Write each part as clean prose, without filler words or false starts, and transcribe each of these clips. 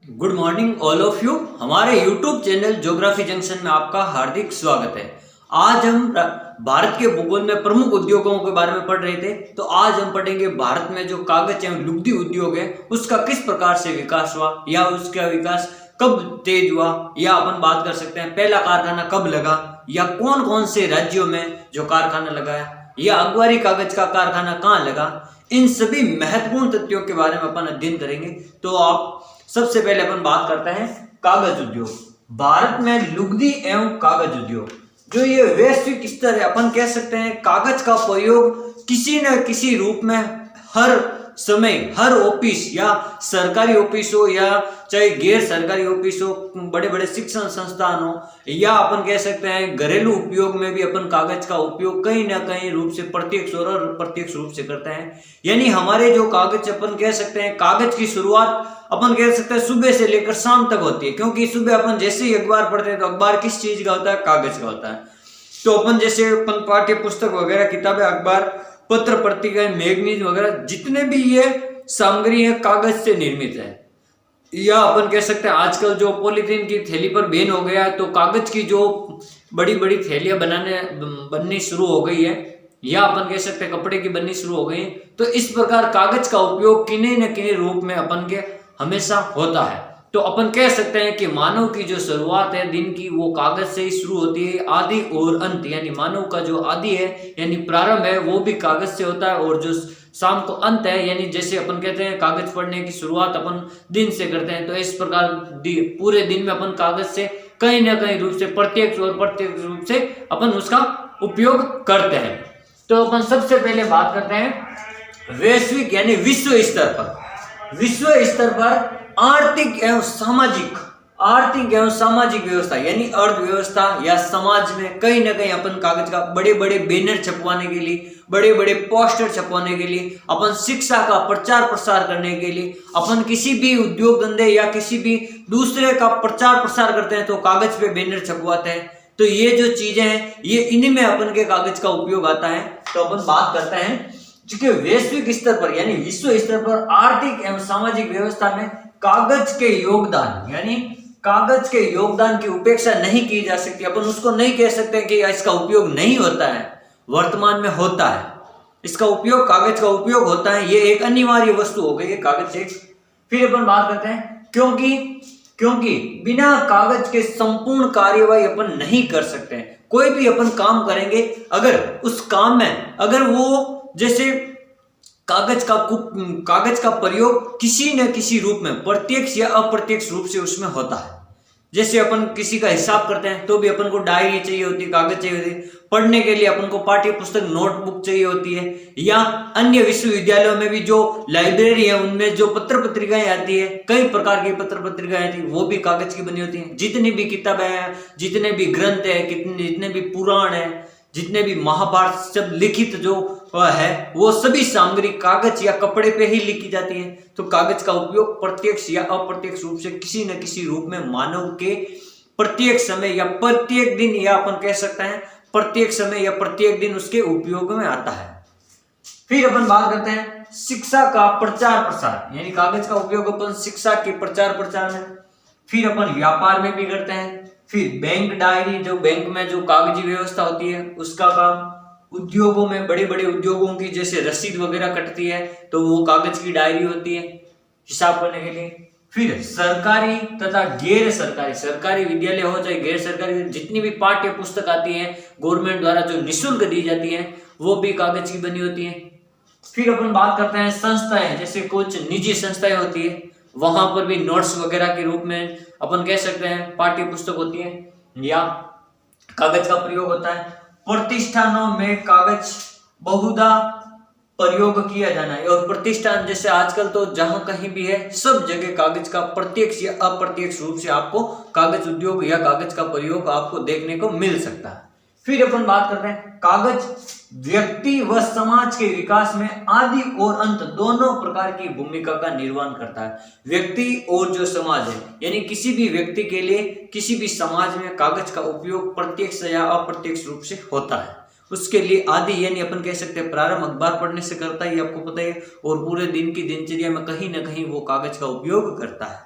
Good morning all of you. हमारे YouTube channel geography junction में आपका हार्दिक स्वागत है। आज हम भारत के भूगोल में प्रमुख उद्योगों के बारे में पढ़ रहे थे। तो आज हम पढ़ेंगे भारत में जो कागज एवं लुगदी उद्योग है उसका किस प्रकार से विकास हुआ या उसका विकास कब तेज हुआ, या अपन बात कर सकते हैं पहला कारखाना कब लगा, या कौन कौन से राज्यों में जो कारखाना लगाया, या अखबारी कागज का कारखाना कहाँ लगा। इन सभी महत्वपूर्ण तथ्यों के बारे में अपन अध्ययन करेंगे। तो आप सबसे पहले अपन बात करते हैं कागज उद्योग। भारत में लुगदी एवं कागज उद्योग जो ये वैश्विक स्तर है, अपन कह सकते हैं कागज का प्रयोग किसी न किसी रूप में हर समय हर ऑफिस या सरकारी ऑफिस हो या चाहे गैर सरकारी ऑफिस हो, बड़े बड़े शिक्षण संस्थान हो, या अपन कह सकते हैं घरेलू उपयोग में भी अपन कागज का उपयोग कहीं ना कहीं रूप से प्रत्यक्ष और अप्रत्यक्ष रूप से करते हैं। यानी हमारे जो कागज अपन कह सकते हैं कागज की शुरुआत अपन कह सकते हैं सुबह से लेकर शाम तक होती है, क्योंकि सुबह अपन जैसे ही अखबार पढ़ते हैं तो अखबार किस चीज का होता है, कागज का होता है। तो अपन जैसे अपन पाठ्य पुस्तक वगैरह किताबें अखबार पत्र पत्रिकाएं मैगजीन वगैरह जितने भी ये सामग्री है कागज से निर्मित है। या अपन कह सकते हैं आजकल जो पॉलीथीन की थैली पर बैन हो गया है, तो कागज की जो बड़ी बड़ी थैलियां बननी शुरू हो गई है, या अपन कह सकते हैं कपड़े की बननी शुरू हो गई है। तो इस प्रकार कागज का उपयोग किन्हीं न किन्हीं रूप में अपन के हमेशा होता है। तो अपन कह सकते हैं कि मानव की जो शुरुआत है दिन की वो कागज से ही शुरू होती है। आदि और अंत यानी मानव का जो आदि है यानी प्रारंभ है वो भी कागज से होता है, और जो शाम को अंत है यानी जैसे अपन कहते हैं कागज पढ़ने की शुरुआत अपन दिन से करते हैं। तो इस प्रकार पूरे दिन में अपन कागज से कहीं ना कहीं रूप से प्रत्यक्ष और प्रत्यक्ष रूप से अपन उसका उपयोग करते हैं। तो अपन सबसे पहले बात करते हैं वैश्विक यानी विश्व स्तर पर आर्थिक एवं सामाजिक व्यवस्था यानी अर्थव्यवस्था या समाज में कहीं ना कहीं अपन कागज का बड़े बड़े बैनर छपवाने के लिए, बड़े बड़े पोस्टर छपवाने के लिए, अपन शिक्षा का प्रचार प्रसार करने के लिए, अपन किसी भी उद्योग धंधे या किसी भी दूसरे का प्रचार प्रसार करते हैं तो कागज पे बैनर छपवाते हैं। तो ये जो चीजें हैं ये इन्हीं में अपन के कागज का उपयोग आता है। तो अपन बात करते हैं चूंकि वैश्विक स्तर पर यानी विश्व स्तर पर आर्थिक एवं सामाजिक व्यवस्था में कागज के योगदान यानी कागज के योगदान की उपेक्षा नहीं की जा सकती। अपन उसको नहीं कह सकते कि इसका उपयोग नहीं होता है, वर्तमान में होता है, इसका उपयोग कागज का उपयोग होता है, ये एक अनिवार्य वस्तु हो गई है कागज एक। फिर अपन बात करते हैं क्योंकि बिना कागज के संपूर्ण कार्यवाही अपन नहीं कर सकते हैं। कोई भी अपन काम करेंगे अगर उस काम में अगर वो जैसे कागज का प्रयोग किसी न किसी रूप में प्रत्यक्ष या अप्रत्यक्ष रूप से उसमें होता है। जैसे अपन किसी का हिसाब करते हैं तो भी अपन को डायरी चाहिए होती है, कागज चाहिए होती है। पढ़ने के लिए अपन को पाठ्य पुस्तक नोटबुक चाहिए होती है, या अन्य विश्वविद्यालयों में भी जो लाइब्रेरी है उनमें जो पत्र पत्रिकाएं आती है, कई प्रकार की पत्र पत्रिकाएं आती है, वो भी कागज की बनी होती है। जितनी भी किताबें हैं, जितने भी ग्रंथ है, जितने भी पुराण है, जितने भी महाभारत सब लिखित जो है वो सभी सामग्री कागज या कपड़े पे ही लिखी जाती है। तो कागज का उपयोग प्रत्यक्ष या अप्रत्यक्ष रूप से किसी न किसी रूप में मानव के प्रत्येक समय या प्रत्येक दिन या अपन कह सकते हैं प्रत्येक समय या प्रत्येक दिन उसके उपयोग में आता है। फिर अपन बात करते हैं शिक्षा का प्रचार प्रसार यानी कागज का उपयोग अपन शिक्षा के प्रचार प्रसार में, फिर अपन व्यापार में भी करते हैं। फिर बैंक डायरी जो बैंक में जो कागजी व्यवस्था होती है उसका काम, उद्योगों में बड़े बड़े उद्योगों की जैसे रसीद वगैरह कटती है तो वो कागज की डायरी होती है हिसाब करने के लिए। फिर सरकारी तथा गैर सरकारी विद्यालय हो चाहे गैर सरकारी, जितनी भी पाठ्य पुस्तक आती है गवर्नमेंट द्वारा जो निःशुल्क दी जाती है वो भी कागज की बनी होती है। फिर अपन बात करते हैं संस्थाएं, जैसे कुछ निजी संस्थाएं होती है वहां पर भी नोट्स वगैरह के रूप में अपन कह सकते हैं पाठ्य पुस्तक होती है या कागज का प्रयोग होता है। प्रतिष्ठानों में कागज बहुधा प्रयोग किया जाना है, और प्रतिष्ठान जैसे आजकल तो जहां कहीं भी है सब जगह कागज का प्रत्यक्ष या अप्रत्यक्ष रूप से आपको कागज उद्योग या कागज का प्रयोग आपको देखने को मिल सकता है। फिर अपन बात करते हैं कागज व्यक्ति व समाज के विकास में आदि और अंत दोनों प्रकार की भूमिका का निर्वहन करता है। व्यक्ति और जो समाज है यानी किसी भी व्यक्ति के लिए किसी भी समाज में कागज का उपयोग प्रत्यक्ष या अप्रत्यक्ष रूप से होता है। उसके लिए आदि यानी अपन कह सकते हैं प्रारंभ अखबार पढ़ने से करता है, आपको पता है, और पूरे दिन की दिनचर्या में कहीं ना कहीं वो कागज का उपयोग करता है।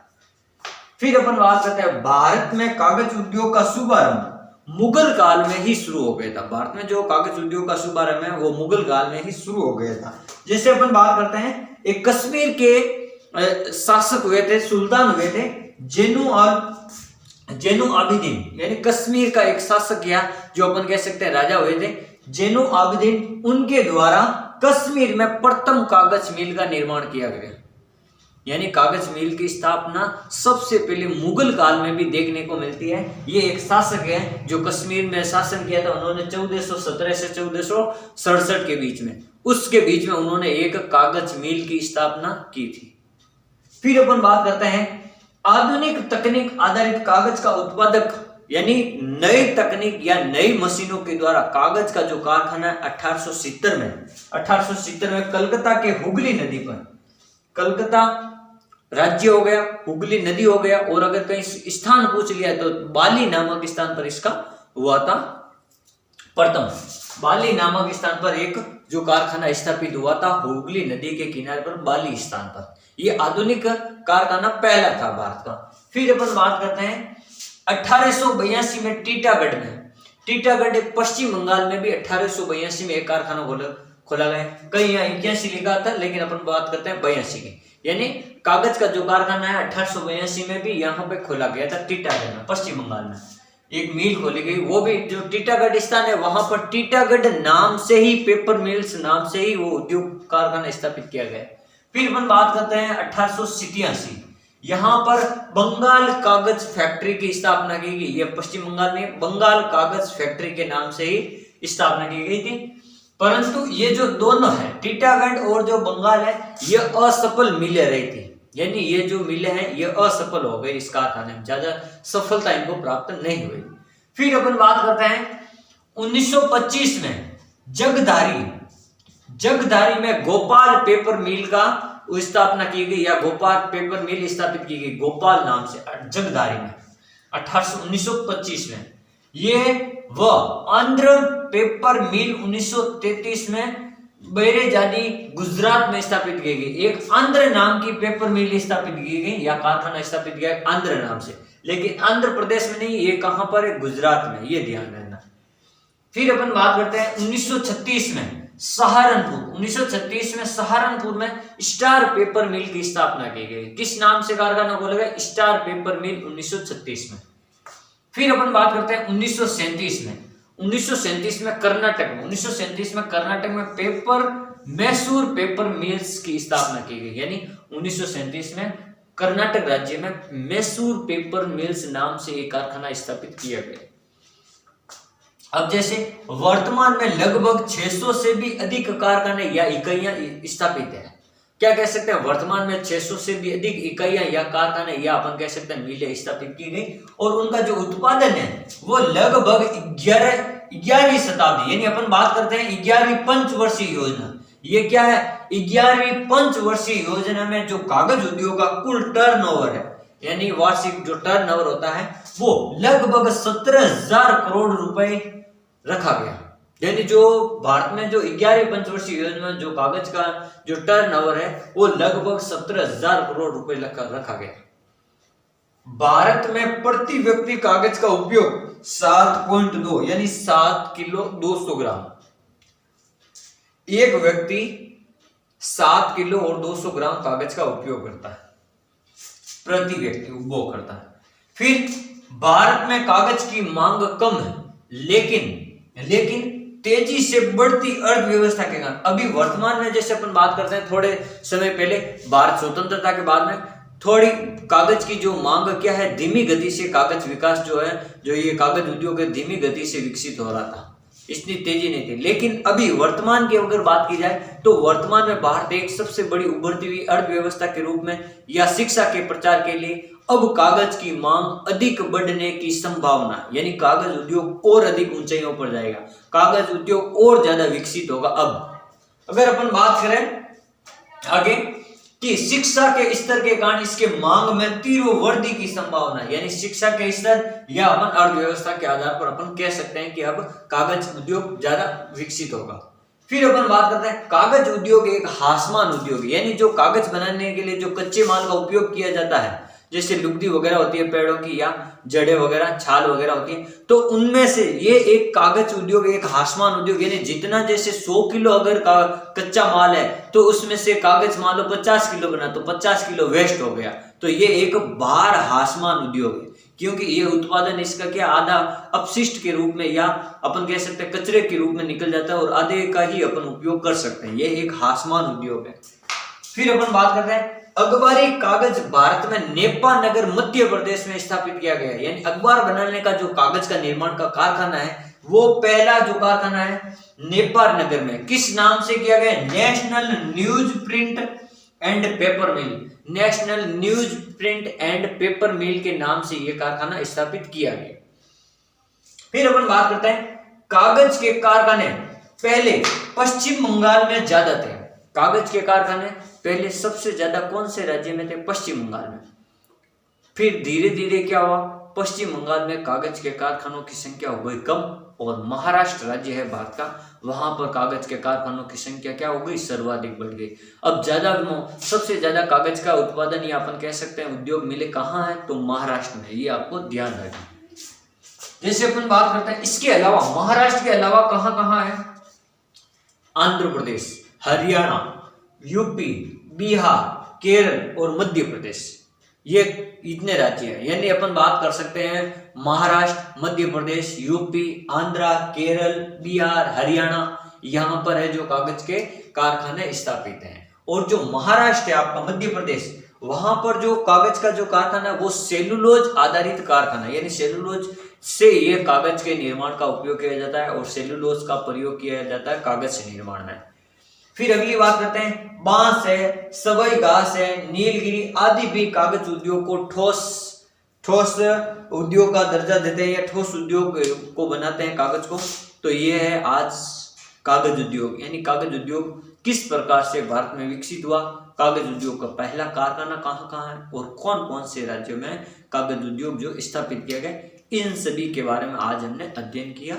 फिर अपन बात करते हैं भारत में कागज उद्योग का शुभारंभ मुगल काल में ही शुरू हो गया था। भारत में जो कागज उद्योग का शुभारंभ है वो मुगल काल में ही शुरू हो गया था। जैसे अपन बात करते हैं, एक कश्मीर के शासक हुए थे, सुल्तान हुए थे जैनुल आबिदीन, यानी कश्मीर का एक शासक या जो अपन कह सकते हैं राजा हुए थे जैनुल आबिदीन। उनके द्वारा कश्मीर में प्रथम कागज मिल का निर्माण किया गया, यानी कागज मिल की स्थापना सबसे पहले मुगल काल में भी देखने को मिलती है। ये एक शासक है जो कश्मीर में शासन किया था, उन्होंने 1417 से 1467 के बीच में, उसके बीच में उन्होंने एक कागज मिल की स्थापना की थी। फिर अपन बात करते हैं आधुनिक तकनीक आधारित कागज का उत्पादक, यानी नई तकनीक या नई मशीनों के द्वारा कागज का जो कारखाना 1870 में कलकत्ता के हुगली नदी पर, कलकत्ता राज्य हो गया, हुगली नदी हो गया, और अगर कहीं स्थान पूछ लिया तो बाली नामक स्थान पर इसका हुआ था प्रथम। बाली नामक स्थान पर एक जो कारखाना स्थापित हुआ था हुगली नदी के किनारे पर, बाली स्थान पर। ये आधुनिक कारखाना पहला था भारत का। फिर अपन बात करते हैं 1882 में टीटागढ़ पश्चिम बंगाल में भी 1882 में एक कारखाना खोला गया। कहीं यहाँ 81 लिखा था, लेकिन अपन बात करते हैं 82 की, यानी कागज का जो कारखाना है 1882 में भी यहाँ पे खोला गया था टीटागढ़ में, पश्चिम बंगाल में एक मिल खोली गई। वो भी जो टीटागढ़ स्थान है वहां पर टीटागढ़ नाम से ही, पेपर मिल्स नाम से ही वो उद्योग कारखाना स्थापित किया गया। फिर अपन बात करते हैं 1887, यहाँ पर बंगाल कागज फैक्ट्री की स्थापना की गई। यह पश्चिम बंगाल में बंगाल कागज फैक्ट्री के नाम से ही स्थापना की गई थी। परंतु ये जो दोनों है, टीटागढ़ और जो बंगाल है, ये असफल मिलें रही थी, यानी ये जो मिलें हैं ये असफल हो गई, इस कारखाने में ज्यादा सफलता इनको प्राप्त नहीं हुई। फिर अपन बात करते हैं 1925 में जगधारी में गोपाल पेपर मिल का स्थापना की गई, या गोपाल पेपर मिल स्थापित की गई गोपाल नाम से जगधारी में 1925 में। ये वह आंध्र पेपर मिल 1933 में बैरेजादी गुजरात में स्थापित की गई। एक आंध्र नाम की पेपर मिल स्थापित की गई या कारखाना स्थापित किया आंध्र नाम से, लेकिन आंध्र प्रदेश में नहीं, ये कहां पर है, गुजरात में, ये ध्यान रखना। फिर अपन बात करते हैं 1936 में सहारनपुर में स्टार पेपर मिल की स्थापना की गई। किस नाम से कारखाना खोला गया? स्टार पेपर मिल 1936 में। फिर अपन बात करते हैं 1937 में कर्नाटक में मैसूर पेपर मिल्स की स्थापना की गई, यानी 1937 में कर्नाटक राज्य में मैसूर पेपर मिल्स नाम से एक कारखाना स्थापित किया गया। अब जैसे वर्तमान में लगभग 600 से भी अधिक कारखाने या इकाइयां स्थापित है। क्या कह सकते हैं? वर्तमान में 600 से भी अधिक इकाइयां या कारखाने या अपन कह सकते हैं मिलें स्थापित की गई, और उनका जो उत्पादन है वो लगभग 11वीं शताब्दी, यानी अपन बात करते हैं 11वीं पंचवर्षीय योजना। ये क्या है? 11वीं पंचवर्षीय योजना में जो कागज उद्योग का कुल टर्नओवर है, यानी वार्षिक जो टर्नओवर होता है वो लगभग 17,000 करोड़ रुपए रखा गया। यानी जो भारत में जो 11वीं पंचवर्षीय योजना में जो कागज का जो टर्नओवर है वो लगभग 17,000 करोड़ रुपए रखा गया। भारत में प्रति व्यक्ति कागज का उपयोग 7.2 यानी 7 किलो 200 ग्राम, एक व्यक्ति 7 किलो और 200 ग्राम कागज का उपयोग करता है, प्रति व्यक्ति उपभोग करता है। फिर भारत में कागज की मांग कम है, लेकिन तेजी से बढ़ती अर्थव्यवस्था के कारण अभी वर्तमान में, जैसे अपन बात करते हैं थोड़े समय पहले भारत स्वतंत्रता के बाद में थोड़ी कागज की जो मांग क्या है, धीमी गति से कागज विकास जो है, जो ये कागज उद्योग है धीमी गति से विकसित हो रहा था, इतनी तेजी नहीं थी। लेकिन अभी वर्तमान की अगर बात की जाए तो वर्तमान में भारत एक सबसे बड़ी उभरती हुई अर्थव्यवस्था के रूप में या शिक्षा के प्रचार के लिए अब कागज की मांग अधिक बढ़ने की संभावना, यानी कागज उद्योग और अधिक ऊंचाइयों पर जाएगा, कागज उद्योग और ज्यादा विकसित होगा। अब अगर अपन बात करें आगे कि शिक्षा के स्तर के कारण इसके मांग में तीव्र वृद्धि की संभावना, यानी शिक्षा के स्तर या अपन अर्थव्यवस्था के आधार पर अपन कह सकते हैं कि अब कागज उद्योग ज्यादा विकसित होगा। फिर अपन बात करते हैं कागज उद्योग एक हासमान उद्योग, यानी जो कागज बनाने के लिए जो कच्चे माल का उपयोग किया जाता है, जैसे लुगदी वगैरह होती है पेड़ों की, या जड़ें वगैरह, छाल वगैरह होती है, तो उनमें से ये एक कागज उद्योग, एक हासमान उद्योग, यानी जितना जैसे 100 किलो अगर कच्चा माल है तो उसमें से कागज मान लो 50 किलो बना, तो 50 किलो वेस्ट हो गया। तो ये एक बार हासमान उद्योग है, क्योंकि ये उत्पादन इसका क्या आधा अपशिष्ट के रूप में, या अपन कह सकते हैं कचरे के रूप में निकल जाता है, और आधे का ही अपन उपयोग कर सकते हैं। ये एक हासमान उद्योग है। फिर अपन बात करते हैं अखबारी कागज भारत में नेपा नगर मध्य प्रदेश में स्थापित किया गया है। यानी अखबार बनाने का जो कागज का निर्माण का कारखाना है, वो पहला जो कारखाना है नेपा नगर में, किस नाम से किया गया? National news print and paper mill. National news print and paper mill के नाम से यह कारखाना स्थापित किया गया। फिर अपन बात करते हैं कागज के कारखाने पहले पश्चिम बंगाल में ज्यादा थे। कागज के कारखाने पहले सबसे ज्यादा कौन से राज्य में थे? पश्चिम बंगाल में। फिर धीरे धीरे क्या हुआ, पश्चिम बंगाल में कागज के कारखानों की संख्या हो गई कम, और महाराष्ट्र राज्य है भारत का, वहां पर कागज के कारखानों की संख्या क्या हो गई? सर्वाधिक बढ़ गई। अब सबसे ज्यादा कागज का उत्पादन या अपन कह सकते हैं उद्योग मिले कहाँ है? तो महाराष्ट्र में। ये आपको ध्यान रखना। जैसे अपन बात करते हैं इसके अलावा, महाराष्ट्र के अलावा कहाँ कहाँ है? आंध्र प्रदेश, हरियाणा, यूपी, बिहार, केरल और मध्य प्रदेश, ये इतने राज्य हैं। यानी अपन बात कर सकते हैं महाराष्ट्र, मध्य प्रदेश, यूपी, आंध्रा, केरल, बिहार, हरियाणा, यहाँ पर है जो कागज के कारखाने स्थापित हैं। और जो महाराष्ट्र है आपका, मध्य प्रदेश, वहां पर जो कागज का जो कारखाना है वो सेलुलोज आधारित कारखाना, यानी सेलुलोज से ये कागज के निर्माण का उपयोग किया जाता है, और सेलुलोज का प्रयोग किया जाता है कागज निर्माण में। फिर अगली बात करते हैं बांस है, सबई घास है, नीलगिरी आदि भी कागज उद्योग को ठोस उद्योग का दर्जा देते हैं, या ठोस उद्योग को बनाते हैं कागज को। तो ये है आज कागज उद्योग। यानी कागज उद्योग किस प्रकार से भारत में विकसित हुआ, कागज उद्योग का पहला कारखाना कहाँ कहाँ है, और कौन कौन से राज्यों में कागज उद्योग जो स्थापित किया गया, इन सभी के बारे में आज हमने अध्ययन किया।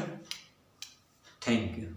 Thank you.